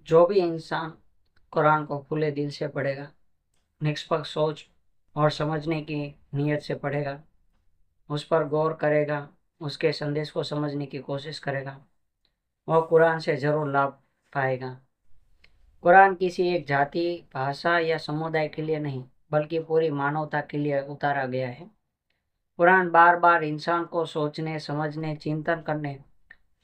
जो भी इंसान कुरान को खुले दिल से पढ़ेगा, निष्पक्ष सोच और समझने की नीयत से पढ़ेगा, उस पर गौर करेगा, उसके संदेश को समझने की कोशिश करेगा, वह कुरान से जरूर लाभ पाएगा। कुरान किसी एक जाति, भाषा या समुदाय के लिए नहीं, बल्कि पूरी मानवता के लिए उतारा गया है। कुरान बार बार इंसान को सोचने, समझने, चिंतन करने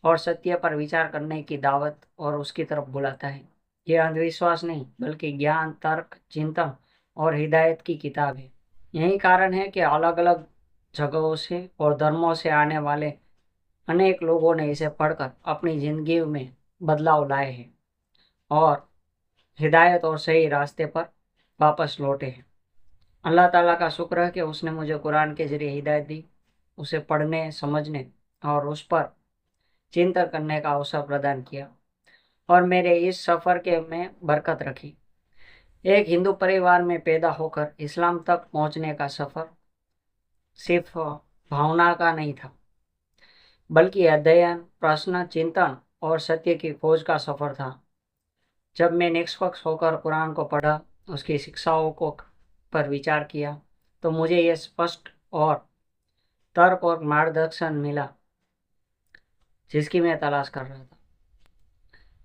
और सत्य पर विचार करने की दावत और उसकी तरफ बुलाता है। यह अंधविश्वास नहीं, बल्कि ज्ञान, तर्क, चिंतन और हिदायत की किताब है। यही कारण है कि अलग अलग जगहों से और धर्मों से आने वाले अनेक लोगों ने इसे पढ़कर अपनी जिंदगी में बदलाव लाए हैं और हिदायत और सही रास्ते पर वापस लौटे हैं। अल्लाह ताला का शुक्र है कि उसने मुझे कुरान के जरिए हिदायत दी, उसे पढ़ने, समझने और उस पर चिंतन करने का अवसर प्रदान किया और मेरे इस सफ़र के में बरकत रखी। एक हिंदू परिवार में पैदा होकर इस्लाम तक पहुंचने का सफ़र सिर्फ भावना का नहीं था, बल्कि अध्ययन, प्रश्न, चिंतन और सत्य की खोज का सफ़र था। जब मैं निष्पक्ष होकर कुरान को पढ़ा, उसकी शिक्षाओं को पर विचार किया, तो मुझे यह स्पष्ट और तर्क और मार्गदर्शन मिला जिसकी मैं तलाश कर रहा था।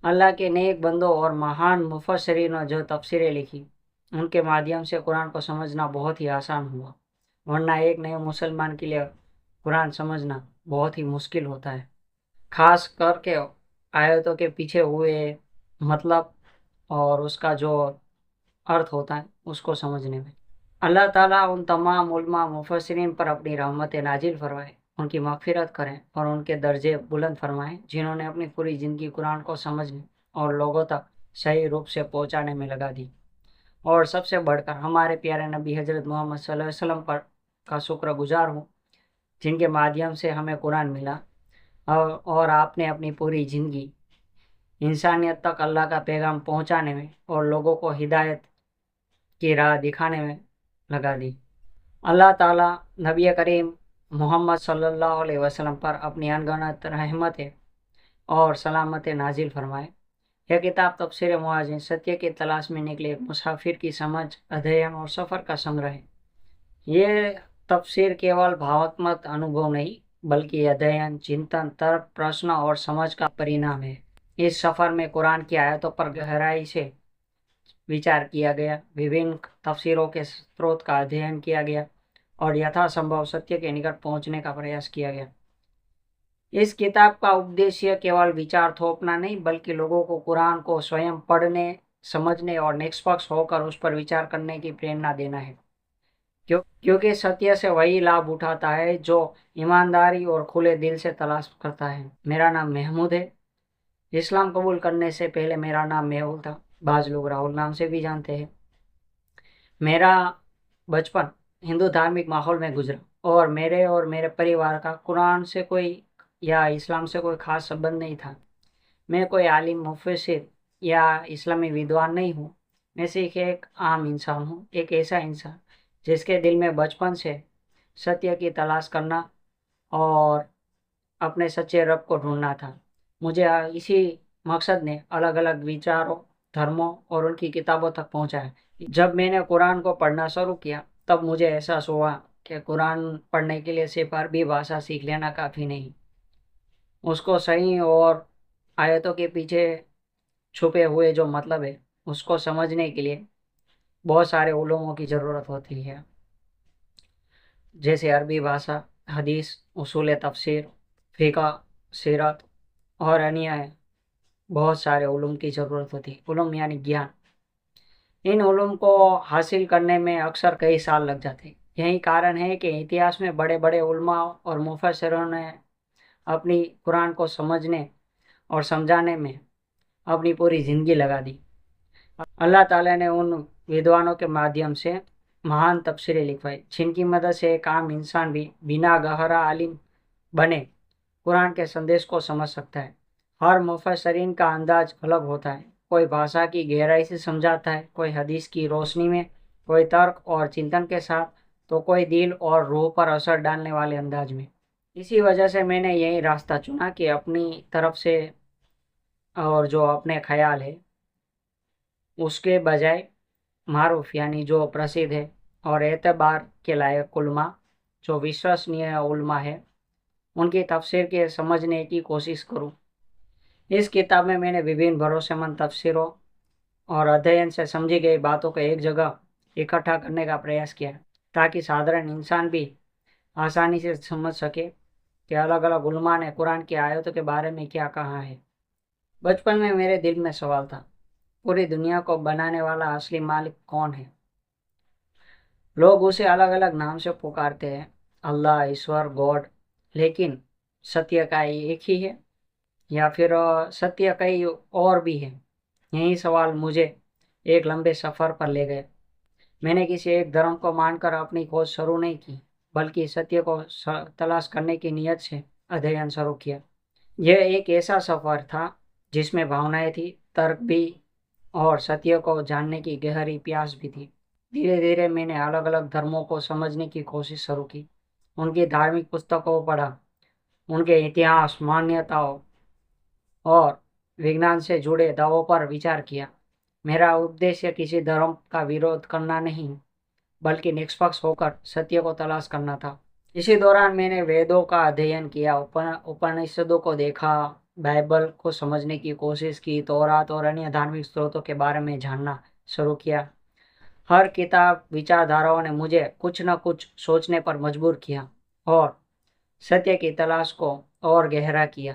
अल्लाह के नेक बंदों और महान मुफस्सिरीन ने जो तफसीरें लिखी, उनके माध्यम से कुरान को समझना बहुत ही आसान हुआ, वरना एक नए मुसलमान के लिए कुरान समझना बहुत ही मुश्किल होता है, खास करके आयतों के पीछे हुए मतलब और उसका जो अर्थ होता है उसको समझने में। अल्लाह ताला उन तमाम उलमा मुफस्सिरीन पर अपनी रहमत नाजिल फरमाए, उनकी मगफिरत करें और उनके दर्जे बुलंद फरमाएं, जिन्होंने अपनी पूरी ज़िंदगी कुरान को समझने और लोगों तक सही रूप से पहुंचाने में लगा दी। और सबसे बढ़कर हमारे प्यारे नबी हज़रत मोहम्मद सल्लल्लाहु अलैहि वसल्लम पर का शुक्रगुजार हूँ, जिनके माध्यम से हमें कुरान मिला और आपने अपनी पूरी ज़िंदगी इंसानियत तक अल्लाह का पैगाम पहुंचाने में और लोगों को हिदायत की राह दिखाने में लगा दी। अल्लाह ताला नबी करीम मोहम्मद सल्लल्लाहु अलैहि वसल्लम पर अपनी अनगिनत रहमतें और सलामतें नाजिल फरमाए। यह किताब तफसीर मुआजिन, सत्य की तलाश में निकले एक मुसाफिर की समझ, अध्ययन और सफ़र का संग्रह है। ये तफसीर केवल भावात्मक अनुभव नहीं, बल्कि अध्ययन, चिंतन, तर्क, प्रश्न और समझ का परिणाम है। इस सफ़र में कुरान की आयतों पर गहराई से विचार किया गया, विभिन्न तफसीरों के स्रोत का अध्ययन किया गया और यथासंभव सत्य के निकट पहुंचने का प्रयास किया गया। इस किताब का उद्देश्य केवल विचार थोपना नहीं, बल्कि लोगों को कुरान को स्वयं पढ़ने, समझने और निष्पक्ष होकर उस पर विचार करने की प्रेरणा देना है, क्योंकि सत्य से वही लाभ उठाता है जो ईमानदारी और खुले दिल से तलाश करता है। मेरा नाम महमूद है। इस्लाम कबूल करने से पहले मेरा नाम मेहुल था, बाज़ लोग राहुल नाम से भी जानते हैं। मेरा बचपन हिंदू धार्मिक माहौल में गुजरा और मेरे परिवार का कुरान से कोई या इस्लाम से कोई खास संबंध नहीं था। मैं कोई आलिम, मुफस्सिर या इस्लामी विद्वान नहीं हूँ। मैं सिर्फ एक आम इंसान हूँ, एक ऐसा इंसान जिसके दिल में बचपन से सत्य की तलाश करना और अपने सच्चे रब को ढूंढना था। मुझे इसी मकसद ने अलग अलग विचारों, धर्मों और उनकी किताबों तक पहुँचाया। जब मैंने कुरान को पढ़ना शुरू किया, तब मुझे एहसास हुआ कि कुरान पढ़ने के लिए सिर्फ अरबी भाषा सीख लेना काफ़ी नहीं, उसको सही और आयतों के पीछे छुपे हुए जो मतलब है उसको समझने के लिए बहुत सारे उलूमों की ज़रूरत होती है, जैसे अरबी भाषा, हदीस, उसूल तफसीर, फ़िक़्ह, सीरत और अन्य बहुत सारे उलूम की ज़रूरत होती है। उलूम यानी ज्ञान। इन उलूम को हासिल करने में अक्सर कई साल लग जाते हैं। यही कारण है कि इतिहास में बड़े बड़े उलमा और मुफस्सिरों ने अपनी कुरान को समझने और समझाने में अपनी पूरी ज़िंदगी लगा दी। अल्लाह ताला ने उन विद्वानों के माध्यम से महान तफसीरें लिखवाई, जिनकी मदद से एक आम इंसान भी बिना गहरा आलिम बने कुरान के संदेश को समझ सकता है। हर मुफस्सिरीन का अंदाज अलग होता है, कोई भाषा की गहराई से समझाता है, कोई हदीस की रोशनी में, कोई तर्क और चिंतन के साथ, तो कोई दिल और रूह पर असर डालने वाले अंदाज में। इसी वजह से मैंने यही रास्ता चुना कि अपनी तरफ से और जो अपने ख्याल है اس کے بجائے معروف یعنی جو प्रसिद्ध ہے اور اعتبار کے لائق علماء جو विश्वसनीय علماء ہے ان کی تفسیر کے سمجھنے کی کوشش کروں۔ اس کتاب میں نے विभिन्न بھروسے مند تفسیروں اور ادھین سے سمجھی گئی باتوں کو ایک جگہ اکٹھا کرنے کا پریاس کیا تاکہ سادھارن انسان بھی آسانی سے سمجھ سکے کہ الگ الگ علماء نے قرآن کی آیتوں کے بارے میں کیا کہا ہے۔ بچپن میں میرے دل میں سوال تھا، پوری دنیا کو بنانے والا اصلی مالک کون ہے؟ لوگ اسے الگ الگ نام سے پکارتے ہیں، اللہ، ایشور، گاڈ، لیکن ستیہ کا ایک ہی ہے یا پھر ستیہ کئی اور بھی ہے؟ یہی سوال مجھے ایک لمبے سفر پر لے گئے۔ میں نے کسی ایک دھرم کو مان کر اپنی کھوج شروع نہیں کی بلکہ ستیہ کو تلاش کرنے کی نیت سے ادھین شروع کیا۔ یہ ایک ایسا سفر تھا جس میں بھاونائیں تھی، ترک بھی اور ستیہ کو جاننے کی گہری پیاس بھی تھی۔ دھیرے دھیرے میں نے الگ الگ دھرموں کو سمجھنے کی کوشش شروع کی، ان کی دھارمک پستکوں کو پڑھا، ان کے اتہاس، مانیتاؤں اور وگیان سے جڑے دعووں پر وچار کیا۔ میرا ادیشیہ کسی دھرم کا ویرودھ کرنا نہیں بلکہ نشپکش ہو کر ستیہ کو تلاش کرنا تھا۔ اسی دوران میں نے ویدوں کا ادھین کیا، اپنشدوں کو دیکھا، بائبل کو سمجھنے کی کوشش کی، تورات اور انیہ دھارمک سروتوں کے بارے میں جاننا شروع کیا۔ ہر کتاب، وچار دھاراؤں نے مجھے کچھ نہ کچھ سوچنے پر مجبور کیا اور ستیہ کی تلاش کو اور گہرا کیا۔